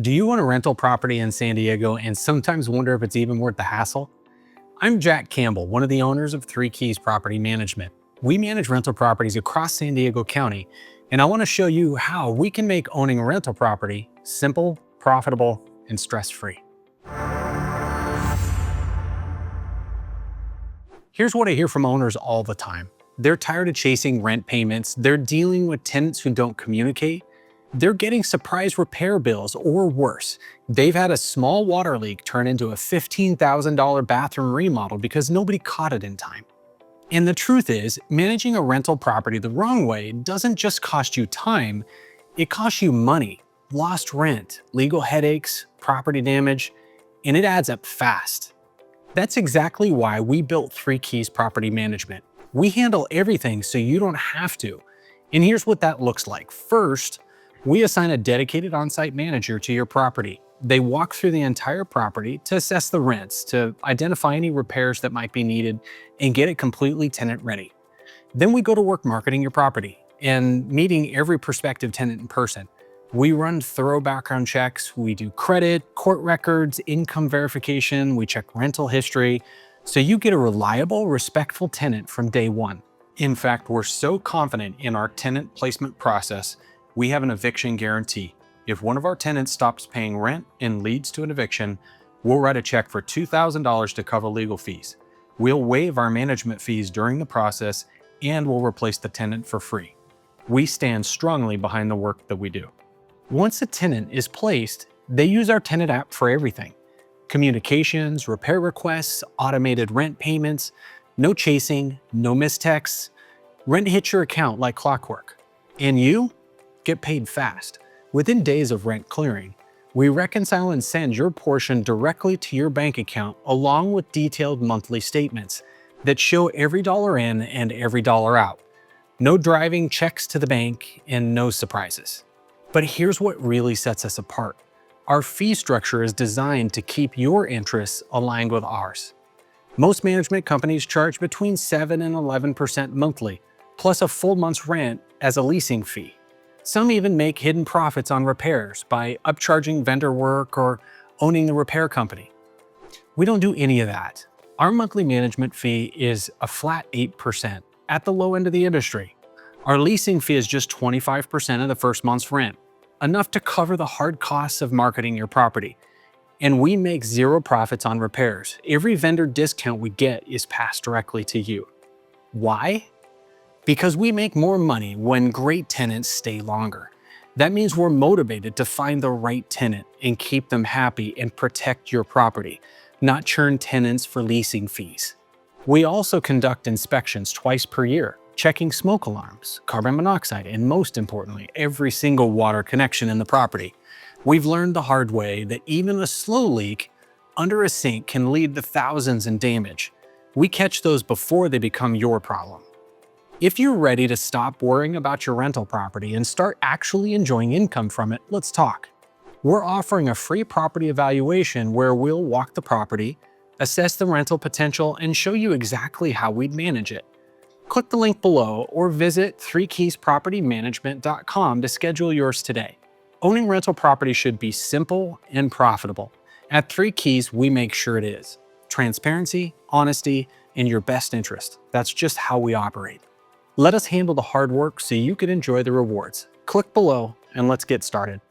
Do you own a rental property in San Diego and sometimes wonder if it's even worth the hassle? I'm Jack Campbell, one of the owners of Three Keys Property Management. We manage rental properties across San Diego County, and I want to show you how we can make owning a rental property simple, profitable, and stress-free. Here's what I hear from owners all the time. They're tired of chasing rent payments, they're dealing with tenants who don't communicate, they're getting surprise repair bills, or worse, they've had a small water leak turn into a $15,000 bathroom remodel because nobody caught it in time. And the truth is, managing a rental property the wrong way doesn't just cost you time, it costs you money, lost rent, legal headaches, property damage, and it adds up fast. That's exactly why we built Three Keys Property Management. We handle everything so you don't have to. And here's what that looks like. First, we assign a dedicated on-site manager to your property. They walk through the entire property to assess the rents, to identify any repairs that might be needed, and get it completely tenant ready. Then we go to work marketing your property and meeting every prospective tenant in person. We run thorough background checks, we do credit, court records, income verification, we check rental history, so you get a reliable, respectful tenant from day one. In fact, we're so confident in our tenant placement process, we have an eviction guarantee. If one of our tenants stops paying rent and leads to an eviction, we'll write a check for $2,000 to cover legal fees. We'll waive our management fees during the process, and we'll replace the tenant for free. We stand strongly behind the work that we do. Once a tenant is placed, they use our tenant app for everything. Communications, repair requests, automated rent payments, no chasing, no missed texts. Rent hits your account like clockwork. And you get paid fast. Within days of rent clearing, we reconcile and send your portion directly to your bank account along with detailed monthly statements that show every dollar in and every dollar out. No driving checks to the bank and no surprises. But here's what really sets us apart. Our fee structure is designed to keep your interests aligned with ours. Most management companies charge between 7 and 11% monthly, plus a full month's rent as a leasing fee. Some even make hidden profits on repairs by upcharging vendor work or owning the repair company. We don't do any of that. Our monthly management fee is a flat 8% at the low end of the industry. Our leasing fee is just 25% of the first month's rent, enough to cover the hard costs of marketing your property. And we make zero profits on repairs. Every vendor discount we get is passed directly to you. Why? Because we make more money when great tenants stay longer. That means we're motivated to find the right tenant and keep them happy and protect your property, not churn tenants for leasing fees. We also conduct inspections twice per year, checking smoke alarms, carbon monoxide, and most importantly, every single water connection in the property. We've learned the hard way that even a slow leak under a sink can lead to thousands in damage. We catch those before they become your problem. If you're ready to stop worrying about your rental property and start actually enjoying income from it, let's talk. We're offering a free property evaluation where we'll walk the property, assess the rental potential, and show you exactly how we'd manage it. Click the link below or visit threekeyspropertymanagement.com to schedule yours today. Owning rental property should be simple and profitable. At Three Keys, we make sure it is. Transparency, honesty, and your best interest. That's just how we operate. Let us handle the hard work so you can enjoy the rewards. Click below and let's get started.